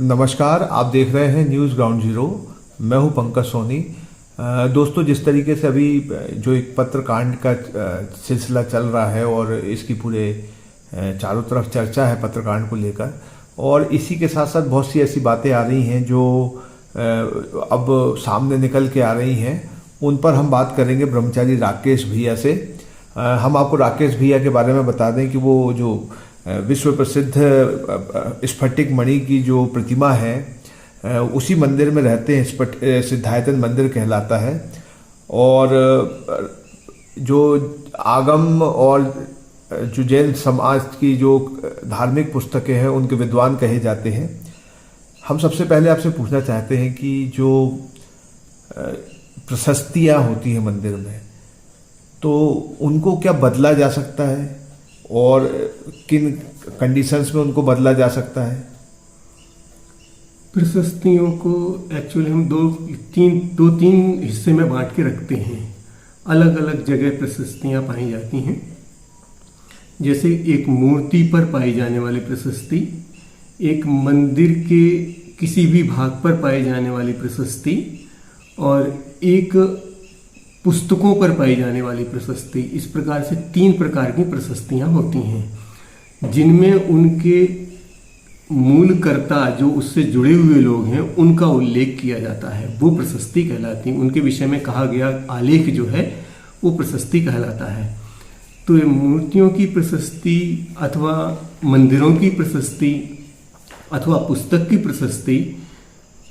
नमस्कार, आप देख रहे हैं न्यूज़ ग्राउंड जीरो। मैं हूं पंकज सोनी। दोस्तों, जिस तरीके से अभी जो एक पत्रकांड का सिलसिला चल रहा है और इसकी पूरे चारों तरफ चर्चा है पत्रकांड को लेकर, और इसी के साथ साथ बहुत सी ऐसी बातें आ रही हैं जो अब सामने निकल के आ रही हैं, उन पर हम बात करेंगे ब्रह्मचारी राकेश भैया से। हम आपको राकेश भैया के बारे में बता दें कि वो जो विश्व प्रसिद्ध स्फटिक मणि की जो प्रतिमा है उसी मंदिर में रहते हैं। सिद्धायतन मंदिर कहलाता है। और जो आगम और जो जैन समाज की जो धार्मिक पुस्तकें हैं उनके विद्वान कहे जाते हैं। हम सबसे पहले आपसे पूछना चाहते हैं कि जो प्रशस्तियाँ होती हैं मंदिर में, तो उनको क्या बदला जा सकता है और किन कंडीशंस में उनको बदला जा सकता है? प्रशस्तियों को एक्चुअली हम दो तीन हिस्से में बांट के रखते हैं। अलग अलग जगह प्रशस्तियां पाई जाती हैं। जैसे एक मूर्ति पर पाई जाने वाली प्रशस्ति, एक मंदिर के किसी भी भाग पर पाई जाने वाली प्रशस्ति, और एक पुस्तकों पर पाई जाने वाली प्रशस्ति। इस प्रकार से 3 प्रकार की प्रशस्तियां होती हैं, जिनमें उनके मूलकर्ता जो उससे जुड़े हुए लोग हैं उनका उल्लेख किया जाता है, वो प्रशस्ति कहलाती है। उनके विषय में कहा गया आलेख जो है वो प्रशस्ति कहलाता है। तो ये मूर्तियों की प्रशस्ति अथवा मंदिरों की प्रशस्ति अथवा पुस्तक की प्रशस्ति,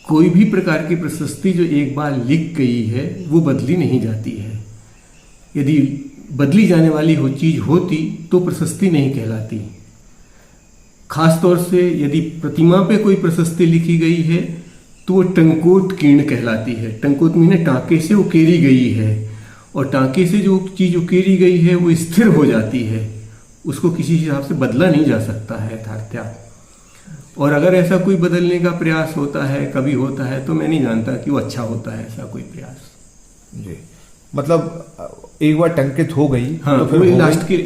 कोई भी प्रकार की प्रशस्ति जो एक बार लिख गई है वो बदली नहीं जाती है। यदि बदली जाने वाली हो चीज होती तो प्रशस्ति नहीं कहलाती। खास तौर से यदि प्रतिमा पे कोई प्रशस्ति लिखी गई है तो वो टंकोट कीर्ण कहलाती है। टंकोट मीने टाँके से उकेरी गई है, और टाँके से जो चीज़ उकेरी गई है वो स्थिर हो जाती है, उसको किसी हिसाब से बदला नहीं जा सकता है यथार्थ्या। और अगर ऐसा कोई बदलने का प्रयास होता है, कभी होता है, तो मैं नहीं जानता कि वो अच्छा होता है ऐसा कोई प्रयास। जी, मतलब एक बार टंकित हो गई। हाँ, तो फिर लास्ट के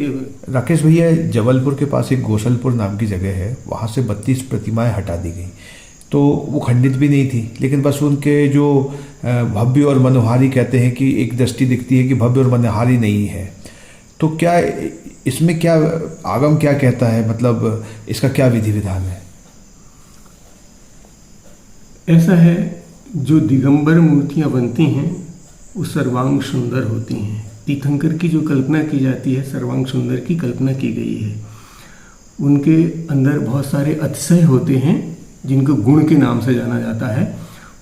राकेश भैया, जबलपुर के पास एक गोसलपुर नाम की जगह है, वहाँ से 32 प्रतिमाएं हटा दी गई। तो वो खंडित भी नहीं थी, लेकिन बस उनके जो भव्य और मनोहारी कहते हैं कि एक दृष्टि दिखती है कि भव्य और मनोहारी नहीं है। तो क्या इसमें क्या आगम क्या कहता है, मतलब इसका क्या विधि विधान है? ऐसा है, जो दिगंबर मूर्तियां बनती हैं वो सर्वांग सुंदर होती हैं। तीर्थंकर की जो कल्पना की जाती है, सर्वांग सुंदर की कल्पना की गई है। उनके अंदर बहुत सारे अतिशय होते हैं जिनको गुण के नाम से जाना जाता है।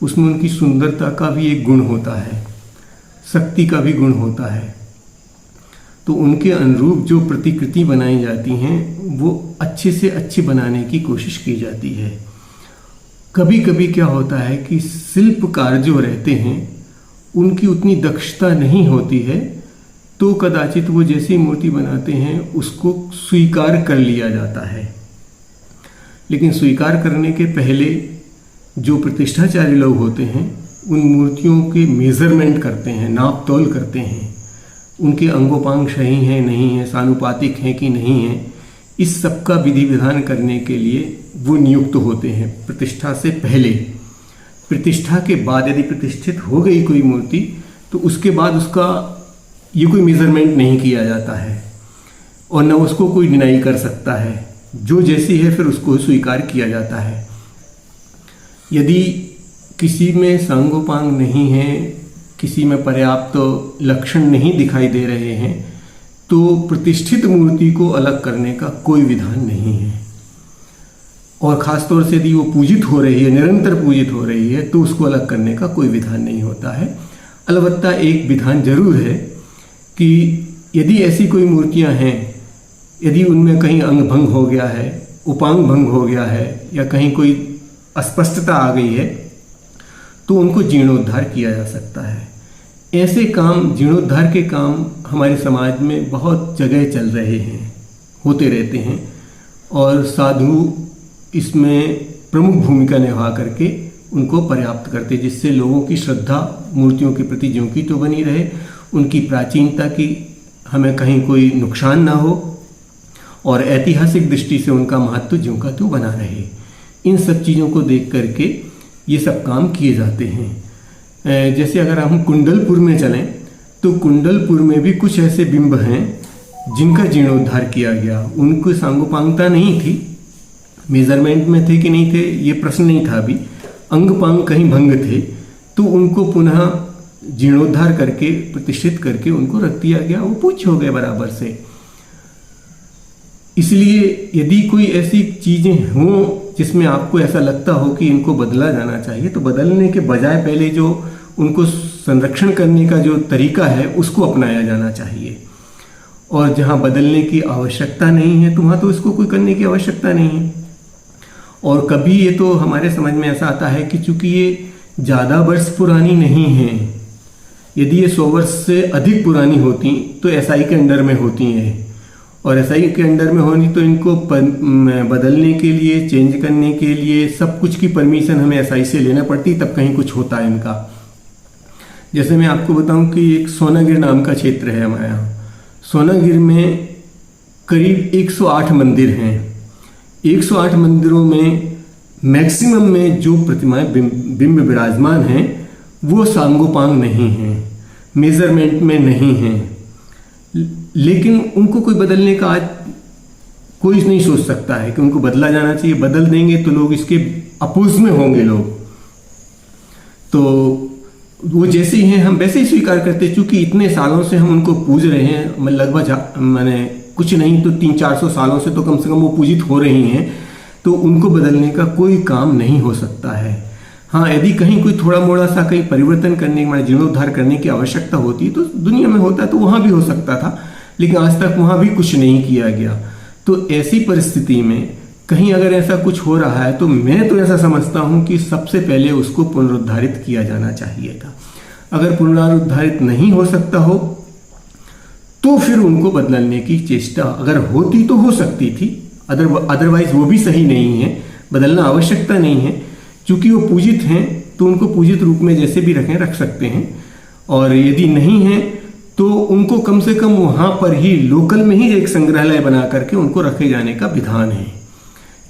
उसमें उनकी सुंदरता का भी एक गुण होता है, शक्ति का भी गुण होता है। तो उनके अनुरूप जो प्रतिकृति बनाई जाती हैं वो अच्छे से अच्छी बनाने की कोशिश की जाती है। कभी कभी क्या होता है कि शिल्पकार जो रहते हैं उनकी उतनी दक्षता नहीं होती है, तो कदाचित वो जैसी मूर्ति बनाते हैं उसको स्वीकार कर लिया जाता है। लेकिन स्वीकार करने के पहले जो प्रतिष्ठाचारी लोग होते हैं उन मूर्तियों के मेजरमेंट करते हैं, नाप तोल करते हैं, उनके अंगोपांग सही हैं नहीं हैं, सानुपातिक हैं कि नहीं हैं। इस सब का विधि विधान करने के लिए वो नियुक्त होते हैं प्रतिष्ठा से पहले। प्रतिष्ठा के बाद यदि प्रतिष्ठित हो गई कोई मूर्ति तो उसके बाद उसका ये कोई मेजरमेंट नहीं किया जाता है, और न उसको कोई डिनाई कर सकता है। जो जैसी है फिर उसको स्वीकार किया जाता है। यदि किसी में सांगोपांग नहीं है, किसी में पर्याप्त लक्षण नहीं दिखाई दे रहे हैं, तो प्रतिष्ठित मूर्ति को अलग करने का कोई विधान नहीं है। और ख़ास तौर से यदि वो पूजित हो रही है, निरंतर पूजित हो रही है, तो उसको अलग करने का कोई विधान नहीं होता है। अलबत्ता एक विधान जरूर है कि यदि ऐसी कोई मूर्तियां हैं, यदि उनमें कहीं अंग भंग हो गया है, उपांग भंग हो गया है, या कहीं कोई अस्पष्टता आ गई है, तो उनको जीर्णोद्धार किया जा सकता है। ऐसे काम, जीर्णोद्धार के काम हमारे समाज में बहुत जगह चल रहे हैं, होते रहते हैं, और साधु इसमें प्रमुख भूमिका निभा करके उनको पर्याप्त करते, जिससे लोगों की श्रद्धा मूर्तियों के प्रति ज्यों की तो बनी रहे, उनकी प्राचीनता की हमें कहीं कोई नुकसान ना हो, और ऐतिहासिक दृष्टि से उनका महत्व ज्यों का त्यों बना रहे। इन सब चीज़ों को देख करके ये सब काम किए जाते हैं। जैसे अगर हम कुंडलपुर में चलें तो कुंडलपुर में भी कुछ ऐसे बिंब हैं जिनका जीर्णोद्धार किया गया। उनको सांगोपांगता नहीं थी, मेजरमेंट में थे कि नहीं थे ये प्रश्न नहीं था, अभी अंग पांग कहीं भंग थे, तो उनको पुनः जीर्णोद्धार करके प्रतिष्ठित करके उनको रख दिया गया, वो पूज्य हो गए बराबर से। इसलिए यदि कोई ऐसी चीजें हों जिसमें आपको ऐसा लगता हो कि इनको बदला जाना चाहिए, तो बदलने के बजाय पहले जो उनको संरक्षण करने का जो तरीका है उसको अपनाया जाना चाहिए। और जहाँ बदलने की आवश्यकता नहीं है तो वहाँ तो इसको कोई करने की आवश्यकता नहीं है। और कभी ये तो हमारे समझ में ऐसा आता है कि चूंकि ये ज़्यादा वर्ष पुरानी नहीं है, यदि ये 100 वर्ष से अधिक पुरानी होती तो एसआई के अंडर में होती हैं, और एसआई के अंडर में होनी तो इनको बदलने के लिए, चेंज करने के लिए सब कुछ की परमिशन हमें एसआई से लेना पड़ती, तब कहीं कुछ होता है इनका। जैसे मैं आपको बताऊं कि एक सोनागिर नाम का क्षेत्र है हमारे यहाँ। सोनागिर में करीब 108 मंदिर हैं। 108 मंदिरों में मैक्सिमम में जो प्रतिमाएं बिंब विराजमान हैं वो सांगोपांग नहीं हैं, मेजरमेंट में नहीं हैं, लेकिन उनको कोई बदलने का आज कोई नहीं सोच सकता है कि उनको बदला जाना चाहिए। बदल देंगे तो लोग इसके अपोज में होंगे लोग, तो वो जैसे ही हैं हम वैसे ही स्वीकार करते, क्योंकि इतने सालों से हम उनको पूज रहे हैं, लगभग मैंने कुछ नहीं तो 300-400 सालों से तो कम से कम वो पूजित हो रही हैं, तो उनको बदलने का कोई काम नहीं हो सकता है। हाँ, यदि कहीं कोई थोड़ा मोड़ा सा कहीं परिवर्तन करने, माने जीर्णोद्धार करने की आवश्यकता होती तो दुनिया में होता तो वहाँ भी हो सकता था, लेकिन आज तक वहाँ भी कुछ नहीं किया गया। तो ऐसी परिस्थिति में कहीं अगर ऐसा कुछ हो रहा है तो मैं तो ऐसा समझता हूँ कि सबसे पहले उसको पुनरुद्धारित किया जाना चाहिए था। अगर पुनरुद्धारित नहीं हो सकता हो तो फिर उनको बदलने की चेष्टा अगर होती तो हो सकती थी, अदरवाइज वो भी सही नहीं है, बदलना आवश्यकता नहीं है। चूंकि वो पूजित हैं तो उनको पूजित रूप में जैसे भी रखें रख सकते हैं, और यदि नहीं है तो उनको कम से कम वहाँ पर ही लोकल में ही एक संग्रहालय बना करके उनको रखे जाने का विधान है।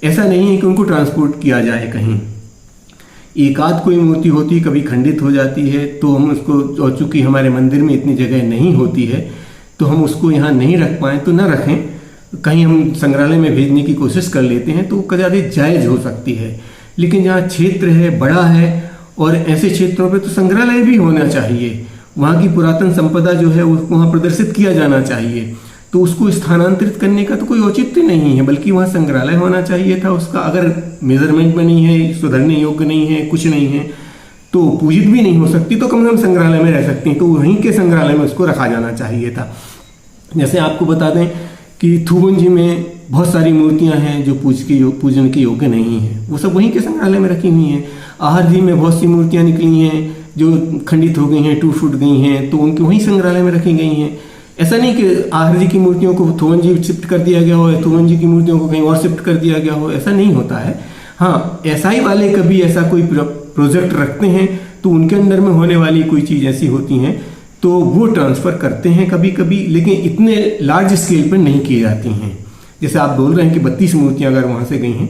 ऐसा नहीं है कि उनको ट्रांसपोर्ट किया जाए कहीं। एक आध कोई मूर्ति होती कभी खंडित हो जाती है तो हम उसको, और चूंकि हमारे मंदिर में इतनी जगह नहीं होती है तो हम उसको यहाँ नहीं रख पाएँ तो ना रखें, कहीं हम संग्रहालय में भेजने की कोशिश कर लेते हैं तो ज़्यादा जायज़ हो सकती है। लेकिन जहाँ क्षेत्र है, बड़ा है, और ऐसे क्षेत्रों पे तो संग्रहालय भी होना चाहिए, वहाँ की पुरातन संपदा जो है उसको वहाँ प्रदर्शित किया जाना चाहिए, तो उसको स्थानांतरित करने का तो कोई औचित्य नहीं है, बल्कि वहाँ संग्रहालय होना चाहिए था उसका। अगर मेजरमेंट में नहीं है, सुधरने योग्य नहीं है, कुछ नहीं है, तो पूजित भी नहीं हो सकती, तो कम से कम संग्रहालय में रह सकती हैं, तो वहीं के संग्रहालय में उसको रखा जाना चाहिए था। जैसे आपको बता दें कि थुबुंजी में बहुत सारी मूर्तियां हैं जो पूजन के योग्य नहीं हैं, वो सब वहीं के संग्रहालय में रखी हुई हैं। आहरजी में बहुत सी मूर्तियां निकली हैं जो खंडित हो गई हैं, टूट फूट गई हैं, तो उनके वहीं संग्रहालय में रखी गई हैं। ऐसा नहीं कि आहरजी की मूर्तियों को थुबुंजी शिफ्ट कर दिया गया हो, थुबुंजी की मूर्तियों को कहीं और शिफ्ट कर दिया गया हो, ऐसा नहीं होता है। हाँ, एसआई वाले कभी ऐसा कोई प्रोजेक्ट रखते हैं तो उनके अंदर में होने वाली कोई चीज़ ऐसी होती हैं तो वो ट्रांसफ़र करते हैं कभी कभी, लेकिन इतने लार्ज स्केल पर नहीं की जाती हैं। जैसे आप बोल रहे हैं कि 32 मूर्तियां अगर वहाँ से गई हैं,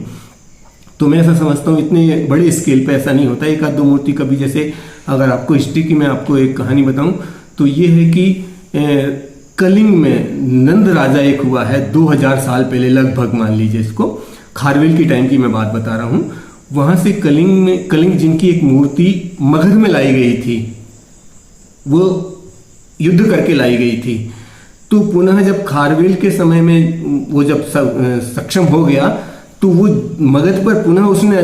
तो मैं ऐसा समझता हूँ इतने बड़े स्केल पे ऐसा नहीं होता। एक आध दो मूर्ति कभी, जैसे अगर आपको हिस्ट्री की मैं आपको एक कहानी बताऊँ तो ये है कि कलिंग में नंद राजा एक हुआ है 2000 साल पहले लगभग, मान लीजिए इसको, खारवेल की टाइम की मैं बात बता रहा हूँ। वहाँ से कलिंग जिनकी एक मूर्ति मगध में लाई गई थी, वो युद्ध करके लाई गई थी, तो पुनः जब खारवेल के समय में वो जब सक्षम हो गया तो वो मगध पर पुनः उसने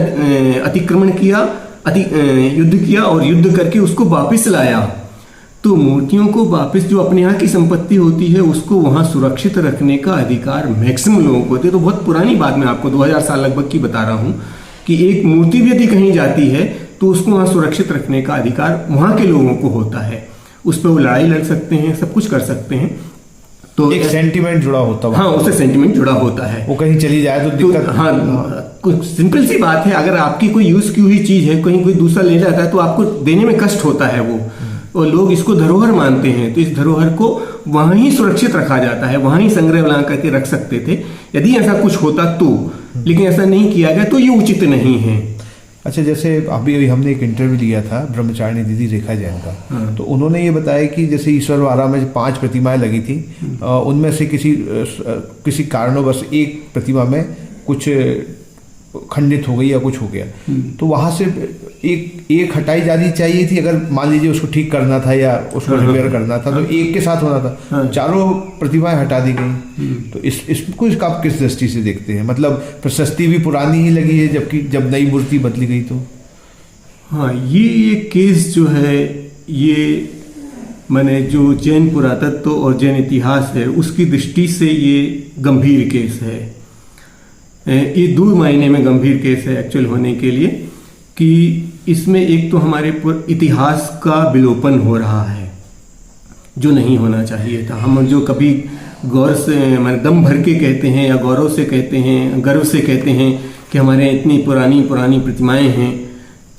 अतिक्रमण किया, युद्ध किया, और युद्ध करके उसको वापस लाया। तो मूर्तियों को वापस, जो अपने यहाँ की संपत्ति होती है उसको वहाँ सुरक्षित रखने का अधिकार मैक्सिमम लोगों को होते। तो बहुत पुरानी बात मैं आपको 2000 साल लगभग की बता रहा हूँ कि एक मूर्ति भी यदि कहीं जाती है तो उसको वहाँ सुरक्षित रखने का अधिकार वहाँ के लोगों को होता है। उस पर वो लड़ाई लड़ सकते हैं, सब कुछ कर सकते हैं। तो एक सेंटिमेंट जुड़ा होता है। हाँ, उससे सेंटिमेंट जुड़ा होता है। वो कहीं चली जाए तो दिक्कत। हाँ, कुछ सिंपल सी बात है, अगर आपकी कोई यूज की हुई चीज है, कहीं कोई दूसरा ले जाता है तो आपको देने में कष्ट होता है वो, और लोग इसको धरोहर मानते हैं, तो इस धरोहर को वहां ही सुरक्षित रखा जाता है, वहां ही संग्रह बना करके रख सकते थे यदि ऐसा कुछ होता तो, लेकिन ऐसा नहीं किया गया तो ये उचित नहीं है। अच्छा, जैसे अभी हमने एक इंटरव्यू लिया था ब्रह्मचारिणी दीदी रेखा जैन का, तो उन्होंने ये बताया कि जैसे ईश्वरवाड़ा में 5 प्रतिमाएं लगी थी, उनमें से किसी कारणवश एक प्रतिमा में कुछ खंडित हो गई या कुछ हो गया, तो वहां से एक हटाई जानी चाहिए थी अगर मान लीजिए उसको ठीक करना था या उसको रिपेयर करना था, तो एक के साथ होना था, चारों प्रतिमाएं हटा दी गई। तो इसको आप किस दृष्टि से देखते हैं? मतलब प्रशस्ति भी पुरानी ही लगी है जबकि जब नई मूर्ति बदली गई तो। हाँ, ये केस जो है ये मैंने जो जैन पुरातत्व और जैन इतिहास है उसकी दृष्टि से ये गंभीर केस है। ये 2 मायने में गंभीर केस है एक्चुअल होने के लिए, कि इसमें एक तो हमारे इतिहास का विलोपन हो रहा है जो नहीं होना चाहिए था। हम जो कभी गौर से मैंने दम भर के कहते हैं या गौरव से कहते हैं, गर्व से कहते हैं कि हमारे इतनी पुरानी प्रतिमाएं हैं,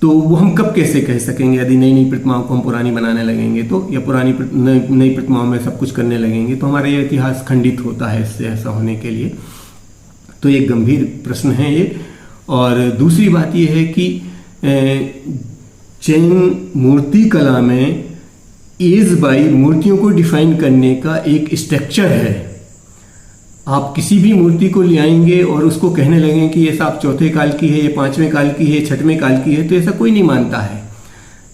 तो वो हम कब कैसे कह सकेंगे यदि नई नई प्रतिमाओं को हम पुरानी बनाने लगेंगे तो, या नई प्रतिमाओं में सब कुछ करने लगेंगे तो हमारा ये इतिहास खंडित होता है इससे ऐसा होने के लिए। तो एक गंभीर प्रश्न है ये। और दूसरी बात ये है कि जैन मूर्ति कला में एज बाई मूर्तियों को डिफाइन करने का एक स्ट्रक्चर है। आप किसी भी मूर्ति को ले आएंगे और उसको कहने लगें कि ये साहब 4थे काल की है, ये 5वें काल की है, 6वें काल की है, तो ऐसा कोई नहीं मानता है।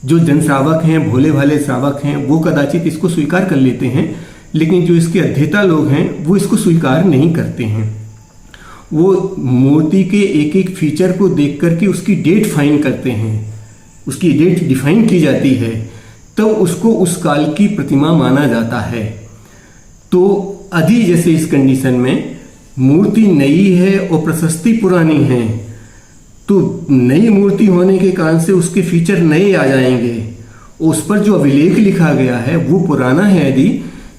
जो जन श्रावक हैं, भोले भाले श्रावक हैं, वो कदाचित इसको स्वीकार कर लेते हैं, लेकिन जो इसके अध्येता लोग हैं वो इसको स्वीकार नहीं करते हैं। वो मूर्ति के एक एक फीचर को देख करके उसकी डेट फाइन करते हैं, उसकी डेट डिफाइन की जाती है, तब उसको उस काल की प्रतिमा माना जाता है। तो अभी जैसे इस कंडीशन में मूर्ति नई है और प्रशस्ति पुरानी है, तो नई मूर्ति होने के कारण से उसके फीचर नए आ जाएंगे, उस पर जो अभिलेख लिखा गया है वो पुराना है यदि,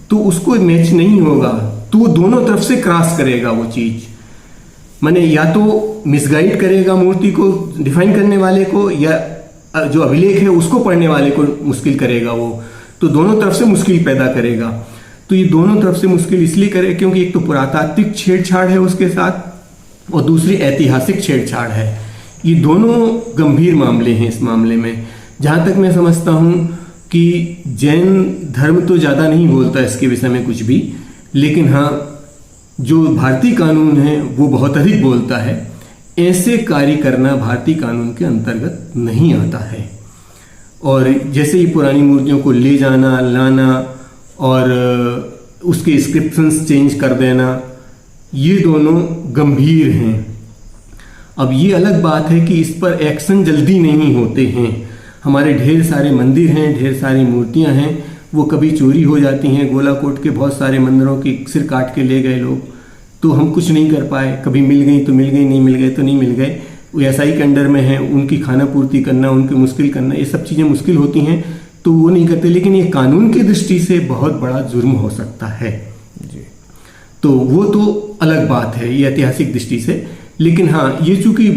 तो उसको मैच नहीं होगा, तो वो दोनों तरफ से क्रॉस करेगा वो चीज। माने या तो मिसगाइड करेगा मूर्ति को डिफाइन करने वाले को, या जो अभिलेख है उसको पढ़ने वाले को मुश्किल करेगा वो, तो दोनों तरफ से मुश्किल पैदा करेगा। तो ये दोनों तरफ से मुश्किल इसलिए करे क्योंकि एक तो पुरातात्विक छेड़छाड़ है उसके साथ और दूसरी ऐतिहासिक छेड़छाड़ है। ये दोनों गंभीर मामले हैं। इस मामले में जहाँ तक मैं समझता हूँ कि जैन धर्म तो ज़्यादा नहीं बोलता इसके विषय में कुछ भी, लेकिन हाँ जो भारतीय कानून है वो बहुत अधिक बोलता है। ऐसे कार्य करना भारतीय कानून के अंतर्गत नहीं आता है। और जैसे ही पुरानी मूर्तियों को ले जाना, लाना और उसके इंस्क्रिप्शंस चेंज कर देना, ये दोनों गंभीर हैं। अब ये अलग बात है कि इस पर एक्शन जल्दी नहीं होते हैं। हमारे ढेर सारे मंदिर हैं, ढेर सारी मूर्तियां हैं, वो कभी चोरी हो जाती हैं। गोलाकोट के बहुत सारे मंदिरों के सिर काट के ले गए लोग, तो हम कुछ नहीं कर पाए। कभी मिल गई तो मिल गई, नहीं मिल गए तो नहीं मिल गए। वो एसआई के अंडर में है, उनकी खाना पूर्ति करना, उनकी मुश्किल करना, ये सब चीज़ें मुश्किल होती हैं, तो वो नहीं करते। लेकिन ये कानून की दृष्टि से बहुत बड़ा जुर्म हो सकता है जी। तो वो तो अलग बात है ये ऐतिहासिक दृष्टि से। लेकिन हाँ, ये चूंकि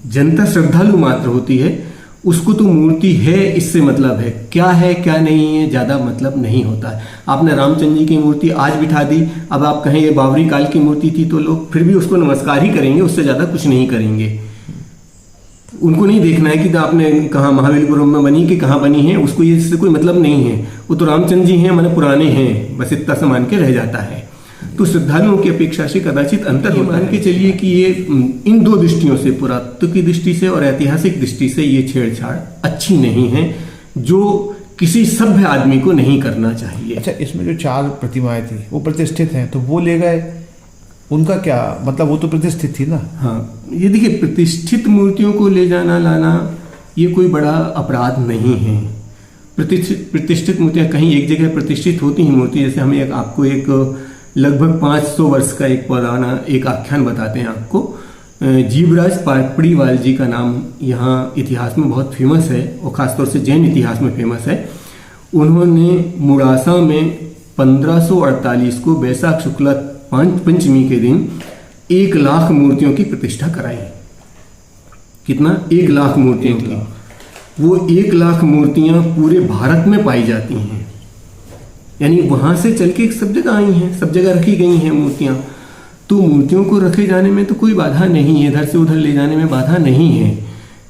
जनता श्रद्धालु मात्र होती है, उसको तो मूर्ति है इससे मतलब है, क्या है क्या नहीं है ज़्यादा मतलब नहीं होता है। आपने रामचंद्र जी की मूर्ति आज बिठा दी, अब आप कहें ये बाबरी काल की मूर्ति थी, तो लोग फिर भी उसको नमस्कार ही करेंगे, उससे ज़्यादा कुछ नहीं करेंगे। उनको नहीं देखना है कि आपने कहाँ महाबलीपुरम में बनी कि कहाँ बनी है, उसको ये इससे कोई मतलब नहीं है। वो तो रामचंद्र जी हैं, मैंने पुराने हैं, बस इतना सा मान के रह जाता है। तो श्रद्धालुओं की अपेक्षा से कदाचित अंतर होता है। मान के चलिए कि ये इन दो दृष्टियों से, पुरातत्व की दृष्टि से और ऐतिहासिक दृष्टि से, ये छेड़छाड़ अच्छी नहीं है, जो किसी सभ्य आदमी को नहीं करना चाहिए। अच्छा, इसमें जो 4 प्रतिमाएं थी वो प्रतिष्ठित हैं, तो वो ले गए, उनका क्या मतलब? वो तो प्रतिष्ठित थी ना। हाँ, ये देखिए, प्रतिष्ठित मूर्तियों को ले जाना लाना ये कोई बड़ा अपराध नहीं है। प्रतिष्ठित मूर्तियाँ कहीं एक जगह प्रतिष्ठित होती हैं मूर्ति। जैसे हम आपको एक लगभग 500 वर्ष का एक पुराना एक आख्यान बताते हैं आपको। जीवराज पापड़ीवाल जी का नाम यहाँ इतिहास में बहुत फेमस है और ख़ासतौर से जैन इतिहास में फेमस है। उन्होंने मुड़ासा में 1548 को वैशाख शुक्ला पंचमी के दिन 1 लाख मूर्तियों की प्रतिष्ठा कराई। कितना? 1 लाख मूर्तियों की। वो 1 लाख मूर्तियाँ पूरे भारत में पाई जाती हैं। यानी वहाँ से चल के सब जगह आई हैं, सब जगह रखी गई हैं मूर्तियाँ। तो मूर्तियों को रखे जाने में तो कोई बाधा नहीं है, इधर से उधर ले जाने में बाधा नहीं है।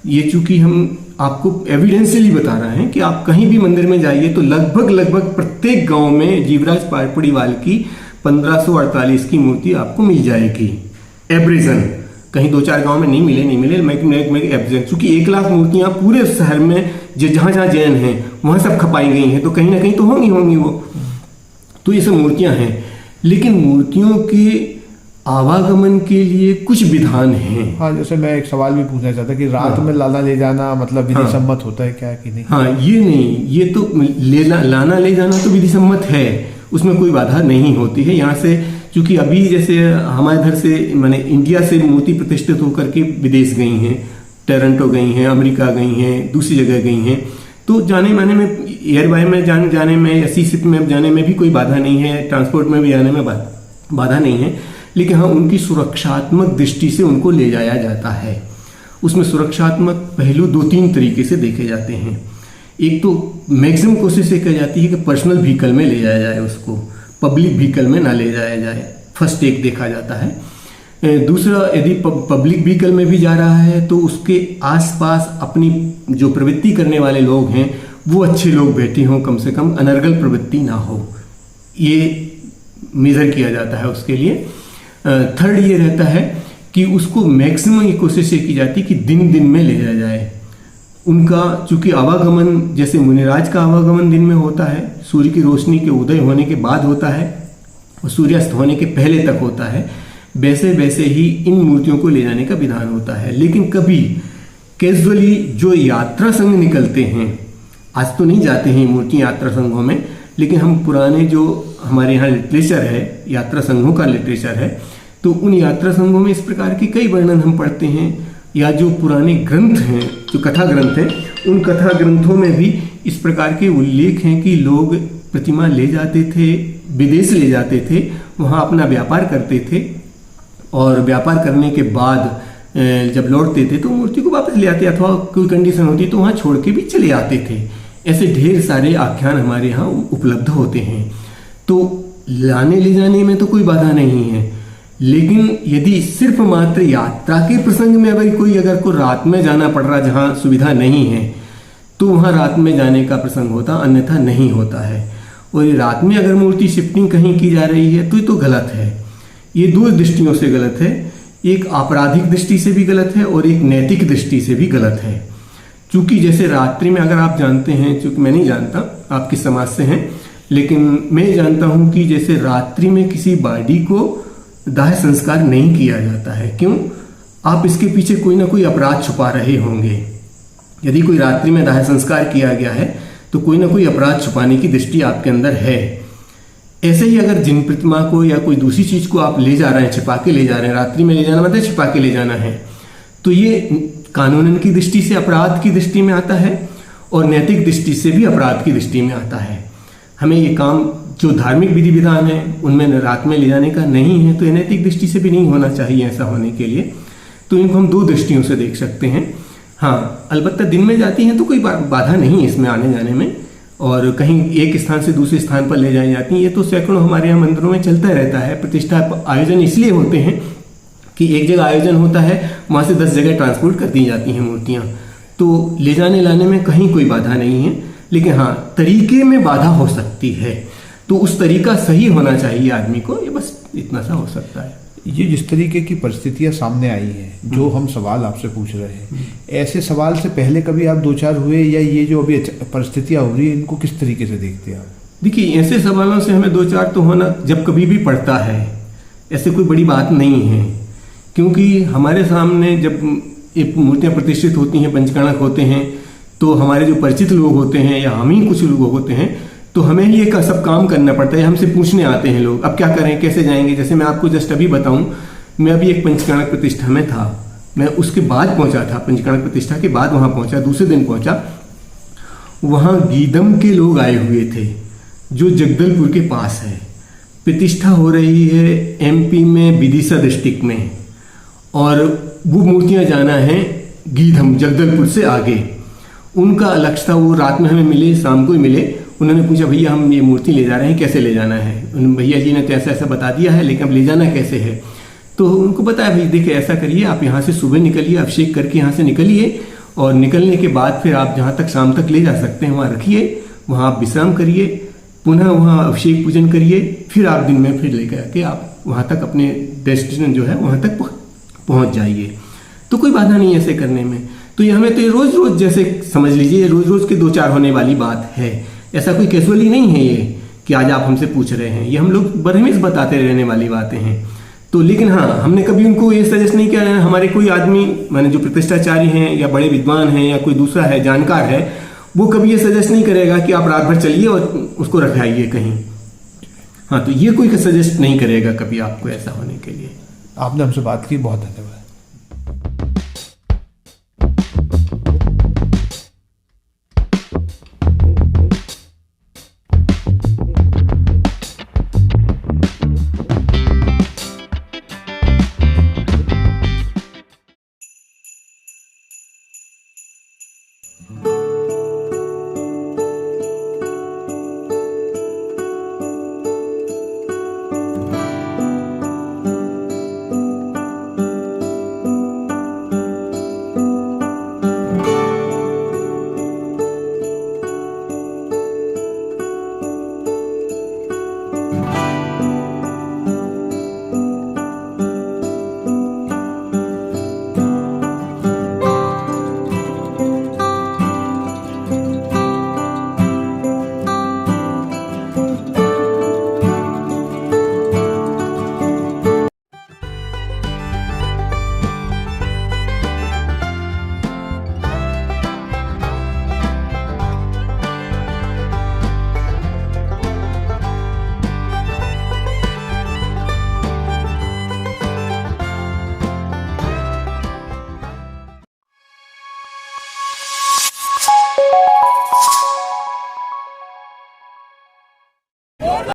ये चूँकि हम आपको एविडेंशियली बता रहे हैं कि आप कहीं भी मंदिर में जाइए तो लगभग प्रत्येक गांव में जीवराज पापड़ीवाल की 1548 की मूर्ति आपको मिल जाएगी। एवरेजन कहीं 2-4 गांव में नहीं मिले मैं एवरेजन, चूंकि 1 लाख मूर्तियां पूरे शहर में जहाँ जहाँ जैन हैं वहाँ सब खपाई गई हैं, तो कहीं ना कहीं तो होंगी वो। तो ये सब मूर्तियां हैं, लेकिन मूर्तियों के आवागमन के लिए कुछ विधान हैं। हाँ, जैसे मैं एक सवाल भी पूछना चाहता कि रात में लाना ले जाना मतलब विधि सम्मत होता है क्या कि नहीं? हाँ, ये नहीं, ये तो लाना ले जाना तो विधि सम्मत है, उसमें कोई बाधा नहीं होती है। यहाँ से क्योंकि अभी जैसे हमारे इधर से माने इंडिया से मूर्ति प्रतिष्ठित होकर के विदेश गई हैं, टोरंटो गई हैं, अमेरिका गई हैं, दूसरी जगह गई हैं, तो जाने माने में एयर वाई में जाने में या सी शिप में जाने में भी कोई बाधा नहीं है, ट्रांसपोर्ट में भी जाने में बाधा नहीं है। लेकिन हाँ, उनकी सुरक्षात्मक दृष्टि से उनको ले जाया जाता है। उसमें सुरक्षात्मक पहलू 2-3 तरीके से देखे जाते हैं। एक तो मैक्सिमम कोशिश ये की जाती है कि पर्सनल व्हीकल में ले जाया जाए, उसको पब्लिक व्हीकल में ना ले जाया जाए, फर्स्ट एक देखा जाता है। दूसरा, यदि पब्लिक व्हीकल में भी जा रहा है तो उसके आसपास अपनी जो प्रवृत्ति करने वाले लोग हैं वो अच्छे लोग बैठे हों, कम से कम अनर्गल प्रवृत्ति ना हो, ये मेजर किया जाता है उसके लिए। थर्ड ये रहता है कि उसको मैक्सिमम ये कोशिश ये की जाती है कि दिन में ले जाया जाए। उनका चूंकि आवागमन जैसे मुनिराज का आवागमन दिन में होता है, सूर्य की रोशनी के उदय होने के बाद होता है और सूर्यास्त होने के पहले तक होता है, वैसे ही इन मूर्तियों को ले जाने का विधान होता है। लेकिन कभी कैजुअली जो यात्रा संघ निकलते हैं, आज तो नहीं जाते हैं मूर्ति यात्रा संघों में, लेकिन हम पुराने जो हमारे यहाँ लिटरेचर है, यात्रा संघों का लिटरेचर है, तो उन यात्रा संघों में इस प्रकार के कई वर्णन हम पढ़ते हैं, या जो पुराने ग्रंथ हैं, जो कथा ग्रंथ हैं, उन कथा ग्रंथों में भी इस प्रकार के उल्लेख हैं कि लोग प्रतिमा ले जाते थे, विदेश ले जाते थे, वहाँ अपना व्यापार करते थे और व्यापार करने के बाद जब लौटते थे तो मूर्ति को वापस ले आते, अथवा कोई कंडीशन होती तो वहाँ छोड़ के भी चले आते थे। ऐसे ढेर सारे आख्यान हमारे यहाँ उपलब्ध होते हैं। तो लाने ले जाने में तो कोई बाधा नहीं है, लेकिन यदि सिर्फ मात्र यात्रा के प्रसंग में अगर कोई रात में जाना पड़ रहा जहाँ सुविधा नहीं है तो वहाँ रात में जाने का प्रसंग होता, अन्यथा नहीं होता है। और रात में अगर मूर्ति शिफ्टिंग कहीं की जा रही है तो ये तो गलत है। ये 2 दृष्टियों से गलत है, एक आपराधिक दृष्टि से भी गलत है और एक नैतिक दृष्टि से भी गलत है। चूंकि जैसे रात्रि में अगर आप जानते हैं, चूंकि मैं नहीं जानता आप किस समाज से हैं, लेकिन मैं जानता हूं कि जैसे रात्रि में किसी बॉडी को दाह संस्कार नहीं किया जाता है। क्यों? आप इसके पीछे कोई ना कोई अपराध छुपा रहे होंगे। यदि कोई रात्रि में दाह संस्कार किया गया है तो कोई ना कोई अपराध छुपाने की दृष्टि आपके अंदर है। ऐसे ही अगर जिन प्रतिमा को या कोई दूसरी चीज को आप ले जा रहे हैं, छिपा के ले जा रहे हैं, रात्रि में ले जाना मतलब छिपा के ले जाना है, तो ये कानूनन की दृष्टि से अपराध की दृष्टि में आता है और नैतिक दृष्टि से भी अपराध की दृष्टि में आता है। हमें ये काम जो धार्मिक विधि विधान है उनमें रात में ले जाने का नहीं है, तो ये नैतिक दृष्टि से भी नहीं होना चाहिए ऐसा होने के लिए। तो इनको हम 2 दृष्टियों से देख सकते हैं। हाँ, अलबत्ता दिन में जाती हैं तो कोई बाधा नहीं है इसमें आने जाने में, और कहीं एक स्थान से दूसरे स्थान पर ले जाई जाती हैं। ये तो सैकड़ों हमारे यहाँ मंदिरों में चलता रहता है। प्रतिष्ठा आयोजन इसलिए होते हैं कि एक जगह आयोजन होता है, वहाँ से 10 जगह ट्रांसपोर्ट कर दी जाती हैं मूर्तियाँ, तो ले जाने लाने में कहीं कोई बाधा नहीं है। लेकिन हाँ, तरीके में बाधा हो सकती है, तो उस तरीका सही होना चाहिए आदमी को, ये बस इतना सा हो सकता है। ये जिस तरीके की परिस्थितियां सामने आई हैं, जो हम सवाल आपसे पूछ रहे हैं, ऐसे सवाल से पहले कभी आप 2-4 हुए, या ये जो अभी परिस्थितियां हो रही है इनको किस तरीके से देखते हैं आप? देखिए, ऐसे सवालों से हमें 2-4 तो होना जब कभी भी पड़ता है, ऐसे कोई बड़ी बात नहीं है। क्योंकि हमारे सामने जब ये मूर्तियाँ प्रतिष्ठित होती हैं, पंचकर्णक होते हैं, तो हमारे जो परिचित लोग होते हैं या हम ही कुछ लोग होते हैं, तो हमें ही ये सब काम करना पड़ता है। हमसे पूछने आते हैं लोग, अब क्या करें, कैसे जाएंगे। जैसे मैं आपको जस्ट अभी बताऊं, मैं अभी एक पंचकर्णक प्रतिष्ठा में था, मैं उसके बाद पहुंचा था, पंचकर्णक प्रतिष्ठा के बाद वहां पहुंचा, दूसरे दिन पहुंचा। वहां गीदम के लोग आए हुए थे जो जगदलपुर के पास है। प्रतिष्ठा हो रही है MP में, विदिशा डिस्ट्रिक्ट में, और वो मूर्तियां जाना है गीदम, जगदलपुर से आगे। उनका लक्ष्य था, वो रात में हमें मिले, शाम को ही मिले। उन्होंने पूछा भैया हम ये मूर्ति ले जा रहे हैं, कैसे ले जाना है? भैया जी ने तो ऐसा ऐसा बता दिया है, लेकिन अब ले जाना कैसे है? तो उनको बताया भाई देखिए ऐसा करिए, आप यहाँ से सुबह निकलिए, अभिषेक करके यहाँ से निकलिए, और निकलने के बाद फिर आप जहाँ तक शाम तक ले जा सकते हैं वहाँ रखिए, वहाँ आप विश्राम करिए, पुनः वहाँ अभिषेक पूजन करिए, फिर आप दिन में फिर लेकर आके आप वहाँ तक अपने डेस्टिनेशन जो है वहाँ तक पहुँच जाइए। तो कोई बाधा नहीं है ऐसे करने में। तो ये हमें तो ये रोज रोज जैसे समझ लीजिए रोज रोज के 2-4 होने वाली बात है, ऐसा कोई कैजुअली नहीं है ये कि आज आप हमसे पूछ रहे हैं, ये हम लोग बरहमेश बताते रहने वाली बातें हैं। तो लेकिन हाँ, हमने कभी उनको ये सजेस्ट नहीं किया है, हमारे कोई आदमी माने जो प्रतिष्ठाचारी हैं या बड़े विद्वान हैं या कोई दूसरा है जानकार है, वो कभी ये सजेस्ट नहीं करेगा कि आप रात भर चलिए और उसको रखाइए कहीं। हाँ, तो ये कोई सजेस्ट नहीं करेगा कभी आपको ऐसा होने के लिए। आपने हमसे बात की, बहुत धन्यवाद।